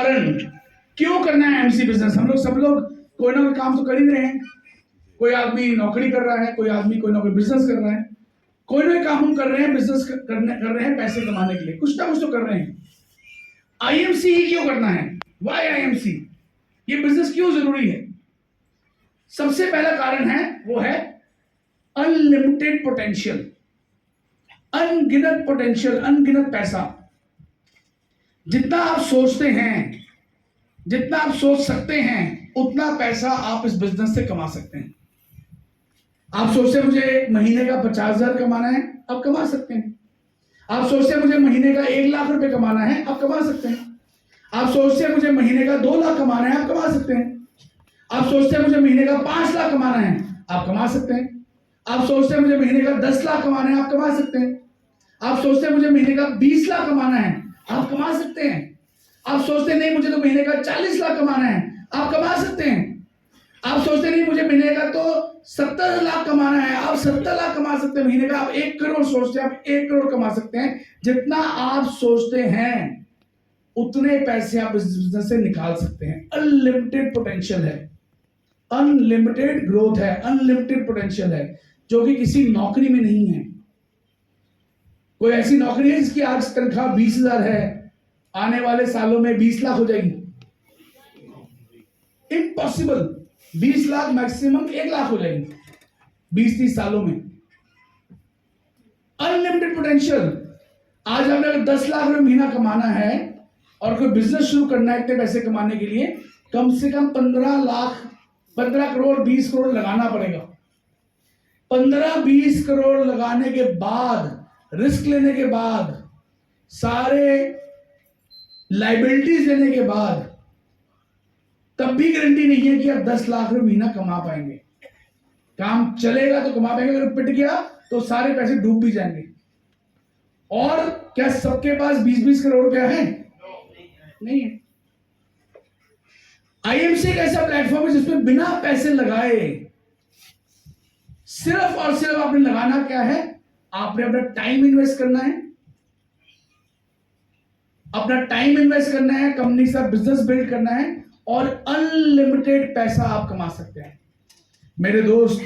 कारण क्यों करना है एमसी बिजनेस। हम लोग सब लोग कोई ना कोई काम तो कर ही रहे हैं। कोई आदमी नौकरी कर रहा है, कोई आदमी कोई ना कोई बिजनेस कर रहा है, कोई ना कोई काम हम कर रहे हैं, बिजनेस कर रहे हैं पैसे कमाने के लिए, कुछ ना कुछ तो कर रहे हैं। आईएमसी ही क्यों करना है? Y IMC? ये बिजनेस क्यों जरूरी है? सबसे पहला कारण है वो है अनलिमिटेड पोटेंशियल, अनगिनत पोटेंशियल, अनगिनत पैसा। जितना आप सोचते हैं, जितना आप सोच सकते हैं, उतना पैसा आप इस बिजनेस से कमा सकते हैं। आप सोचते हैं मुझे महीने का 50,000 कमाना है, आप कमा सकते हैं। आप सोचते हैं मुझे महीने का 1,00,000 रुपए कमाना है, आप कमा सकते हैं। आप सोचते हैं मुझे महीने का 2 लाख कमाना है, आप कमा सकते हैं। आप सोचते हैं मुझे महीने का 5 लाख कमाना है, आप कमा सकते हैं। आप सोचते हैं मुझे महीने का 10 लाख कमाना है, आप कमा सकते हैं। आप सोचते हैं मुझे महीने का 20 लाख कमाना है, आप कमा सकते हैं। आप सोचते हैं नहीं मुझे तो महीने का 40 लाख कमाना है, आप कमा सकते हैं। आप सोचते नहीं मुझे महीने का तो 70 लाख कमाना है, आप 70 लाख कमा सकते हैं। महीने का आप 1 करोड़ सोचते हैं, आप 1 करोड़ कमा सकते हैं। जितना आप सोचते हैं उतने पैसे आप इस बिजनेस से निकाल सकते हैं। अनलिमिटेड पोटेंशियल है, अनलिमिटेड ग्रोथ है, अनलिमिटेड पोटेंशियल है, जो कि किसी नौकरी में नहीं है। कोई ऐसी नौकरी है जिसकी आज तनख्वाह 20,000 है, आने वाले सालों में 20 लाख हो जाएगी? इम्पॉसिबल। 20 लाख मैक्सिमम 1 लाख हो जाएगी 20-30 सालों में। Unlimited potential. आज आपने अगर 10 लाख रुपए महीना कमाना है और कोई बिजनेस शुरू करना है इतने पैसे कमाने के लिए, कम से कम 15 करोड़ 20 करोड़ लगाना पड़ेगा। 15-20 करोड़ लगाने के बाद, रिस्क लेने के बाद, सारे लाइबिलिटीज लेने के बाद, तब भी गारंटी नहीं है कि आप 10 लाख रुपए महीना कमा पाएंगे। काम चलेगा तो कमा पाएंगे, अगर पिट गया तो सारे पैसे डूब भी जाएंगे। और क्या सबके पास 20-20 करोड़ रुपया है? नहीं है। आईएमसी एक ऐसा प्लेटफॉर्म है जिसमें बिना पैसे लगाए, सिर्फ और सिर्फ आपने लगाना क्या है? आपने अपना टाइम इन्वेस्ट करना है, अपना टाइम इन्वेस्ट करना है, कंपनी से बिजनेस बिल्ड करना है और अनलिमिटेड पैसा आप कमा सकते हैं। मेरे दोस्त,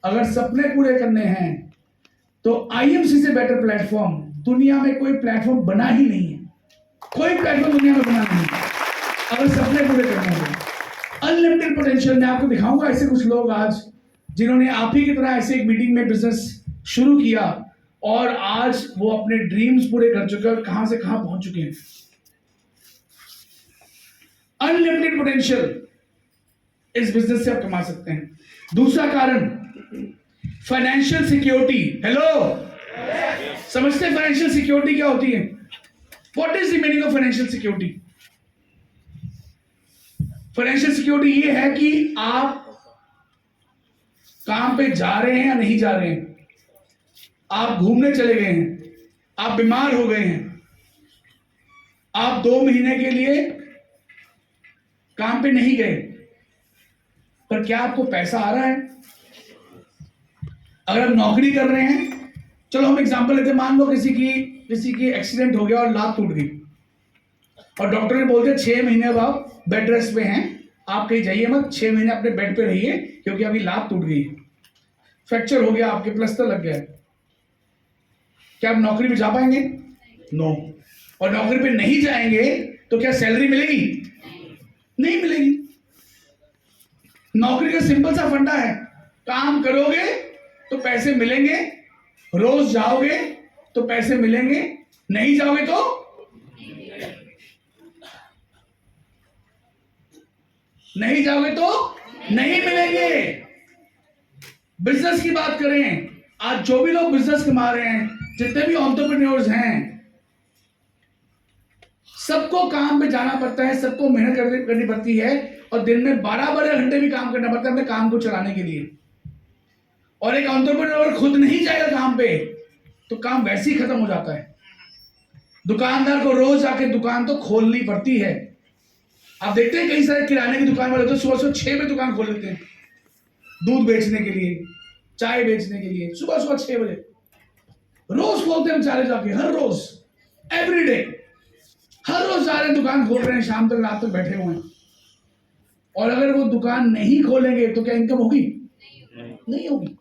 अगर सपने पूरे करने हैं तो आईएमसी से बेटर प्लेटफॉर्म दुनिया में कोई प्लेटफॉर्म बना ही नहीं है। कोई प्लेटफॉर्म दुनिया में बना नहीं है अगर सपने पूरे करने हैं। Unlimited potential. मैं आपको दिखाऊंगा ऐसे कुछ लोग आज जिन्होंने आप ही की तरह ऐसे एक मीटिंग में बिजनेस शुरू किया और आज वो अपने ड्रीम्स पूरे कर चुके हैं और कहां से कहां पहुंच चुके हैं। अनलिमिटेड पोटेंशियल, इस बिजनेस से आप कमा सकते हैं। दूसरा कारण, फाइनेंशियल सिक्योरिटी। हेलो, समझते हैं फाइनेंशियल सिक्योरिटी क्या होती है? What is the meaning of financial security? Financial security ये है कि आप काम पे जा रहे हैं या नहीं जा रहे हैं, आप घूमने चले गए हैं, आप बीमार हो गए हैं, आप 2 महीने के लिए काम पे नहीं गए, पर क्या आपको पैसा आ रहा है? अगर आप नौकरी कर रहे हैं, चलो हम एग्जांपल लेते हैं, मान लो किसी की एक्सीडेंट हो गया और लात टूट गई और डॉक्टर ने बोल दिया 6 महीने अब आप बेड रेस्ट पे हैं, आप कहीं जाइए मत, 6 महीने अपने बेड पे रहिए क्योंकि अभी लात टूट गई, फ्रैक्चर हो गया, आपके प्लास्टर लग गया। क्या आप नौकरी पे जा पाएंगे? नो। और नौकरी पे नहीं जाएंगे तो क्या सैलरी मिलेगी? नहीं मिलेगी। नौकरी का सिंपल सा फंडा है, काम करोगे तो पैसे मिलेंगे, रोज जाओगे तो पैसे मिलेंगे, नहीं जाओगे तो नहीं मिलेंगे। बिजनेस की बात करें, आज जो भी लोग बिजनेस कमा रहे हैं, जितने भी एंटरप्रेन्योर्स हैं, सबको काम पे जाना पड़ता है, सबको मेहनत करनी पड़ती है और दिन में 12-12 घंटे भी काम करना पड़ता है अपने काम को चलाने के लिए। और एक एंटरप्रेन्योर खुद नहीं जाएगा काम पे तो काम वैसे ही खत्म हो जाता है। दुकानदार को रोज आके दुकान तो खोलनी पड़ती है। आप देखते हैं कई सारे किराने की दुकान वाले तो सुबह 6 बजे दुकान खोल लेते हैं, दूध बेचने के लिए, चाय बेचने के लिए, सुबह 6 बजे रोज खोलते हैं बेचारे जाके, हर रोज, एवरी डे, हर रोज जा रहे हैं, दुकान खोल रहे हैं, शाम तक रात तक बैठे हुए हैं। और अगर वो दुकान नहीं खोलेंगे तो क्या इनकम होगी? नहीं होगी।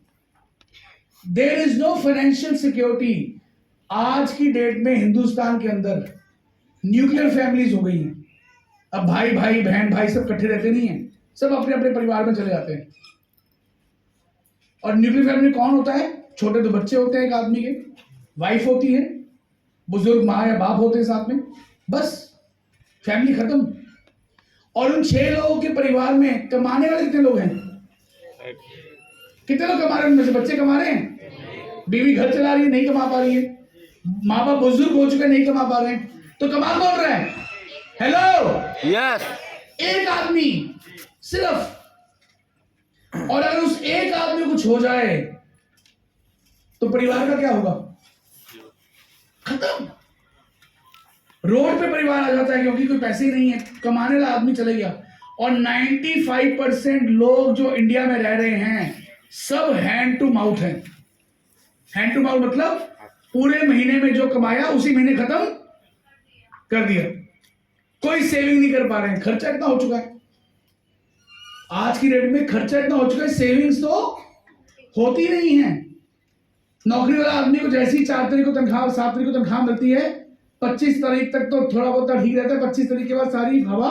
There is no financial security. आज की डेट में हिंदुस्तान के अंदर न्यूक्लियर फैमिलीज हो गई हैं। अब भाई भाई बहन भाई सब इकट्ठे रहते नहीं हैं, सब अपने अपने परिवार में चले जाते हैं। और न्यूक्लियर फैमिली कौन होता है? छोटे दो बच्चे होते हैं एक आदमी के, वाइफ होती है, बुजुर्ग माँ या बाप होते हैं साथ में, बस फैमिली खत्म। और उन 6 लोगों के परिवार में कमाने वाले कितने लोग हैं? कितने लोग कमा रहे हैं? उनमें से बच्चे कमा रहे हैं, बीवी घर चला रही है, नहीं कमा पा रही है, माँ बाप बुजुर्ग हो चुके नहीं कमा पा रहे हैं, तो कमा कौन रहा है? हेलो, यस, एक आदमी सिर्फ। और अगर उस एक आदमी को कुछ हो जाए तो परिवार का क्या होगा? खत्म। रोड पे परिवार आ जाता है क्योंकि कोई पैसे ही नहीं है, कमाने वाला आदमी चले गया। और 95% लोग जो इंडिया में रह रहे हैं सब हैंड टू माउथ है। हैंड टू माउथ मतलब पूरे महीने में जो कमाया उसी महीने खत्म कर दिया, कोई सेविंग नहीं कर पा रहे हैं। खर्चा इतना हो चुका है, आज की डेट में खर्चा इतना हो चुका है, सेविंग्स तो होती नहीं है। नौकरी वाला आदमी को जैसी 4 तारीख को तनख्वाह, 7 तारीख को तनख्वाह मिलती है, 25 तारीख तक तो थोड़ा बहुत ठीक रहता है, 25 तारीख के बाद सारी हवा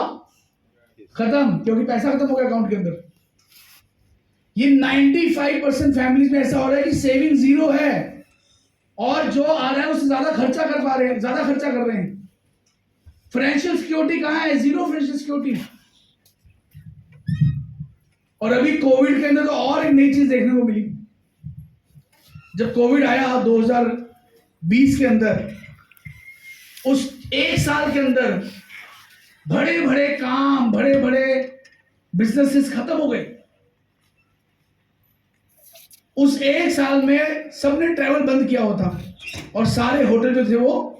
खत्म, क्योंकि पैसा खत्म हो गया अकाउंट के अंदर। ये 95% फैमिलीज में ऐसा हो रहा है कि सेविंग जीरो है, और जो आ रहा है उससे ज्यादा खर्चा कर पा रहे हैं, ज्यादा खर्चा कर रहे हैं। फाइनेंशियल सिक्योरिटी कहां है? Zero financial security. और अभी कोविड के अंदर तो और एक नई चीज देखने को मिली। जब कोविड आया 2020 के अंदर, उस 1 साल के अंदर बड़े बड़े काम, बड़े बड़े बिजनेसेस खत्म हो गए। उस 1 साल में सबने ट्रैवल बंद किया हुआ था, और सारे होटल जो थे वो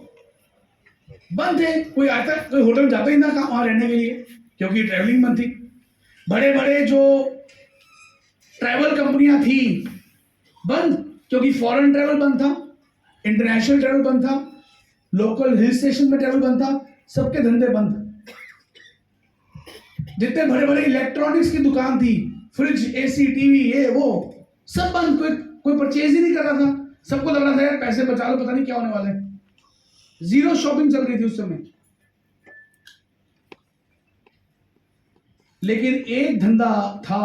बंद थे। कोई आता, कोई होटल जाता ही ना था वहां रहने के लिए, क्योंकि ट्रैवलिंग बंद थी। बड़े बड़े जो ट्रैवल कंपनियां थी बंद, क्योंकि फॉरेन ट्रैवल बंद था, इंटरनेशनल ट्रैवल बंद था, लोकल हिल स्टेशन में ट्रैवल बंद था, सबके धंधे बंद। जितने बड़े बड़े इलेक्ट्रॉनिक्स की दुकान थी, फ्रिज, एसी, टीवी, ये वो सब बंद। कोई परचेज ही नहीं कर रहा था, सबको लग रहा था यार पैसे बचा लो, पता नहीं क्या होने वाला है। जीरो शॉपिंग चल रही थी उस समय। लेकिन एक धंधा था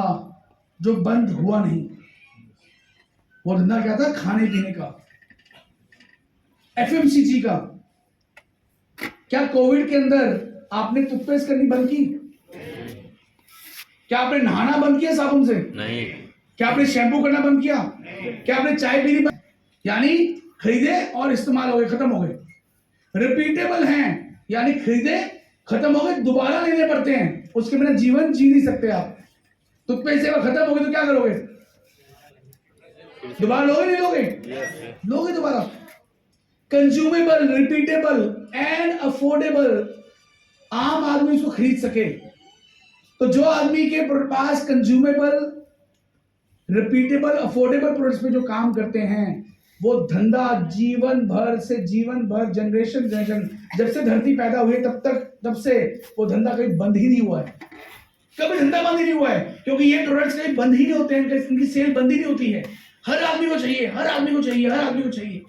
जो बंद हुआ नहीं। वो धंधा क्या था? खाने पीने का, एफएमसीजी का। क्या कोविड के अंदर आपने टूथपेस्ट करनी बंद की? क्या आपने नहाना बंद किया साबुन से? नहीं। क्या आपने शैम्पू करना बंद किया? क्या आपने चाय पीनी बंद? यानी खरीदे और इस्तेमाल हो गए, खत्म हो गए। रिपीटेबल हैं, यानी खरीदे, खत्म हो गए, दोबारा लेने पड़ते हैं, उसके बिना जीवन जी नहीं सकते आप। टूथपेस्ट सेवा खत्म हो गई तो क्या करोगे? दोबारा लोगे नहीं लोगे? लोगे दोबारा। कंज्यूमेबल, रिपीटेबल एंड अफोर्डेबल, आम आदमी उसको खरीद सके। तो जो आदमी के पास कंज्यूमेबल, रिपीटेबल, अफोर्डेबल प्रोडक्ट्स पे जो काम करते हैं, वो धंधा जीवन भर, जनरेशन, जब से धरती पैदा हुई तब से वो धंधा कभी बंद ही नहीं हुआ है। कभी धंधा बंद ही नहीं हुआ है, क्योंकि ये प्रोडक्ट्स कभी बंद ही नहीं होते हैं, इनकी सेल बंद ही नहीं होती है। हर आदमी को चाहिए, हर आदमी को चाहिए, हर आदमी को चाहिए।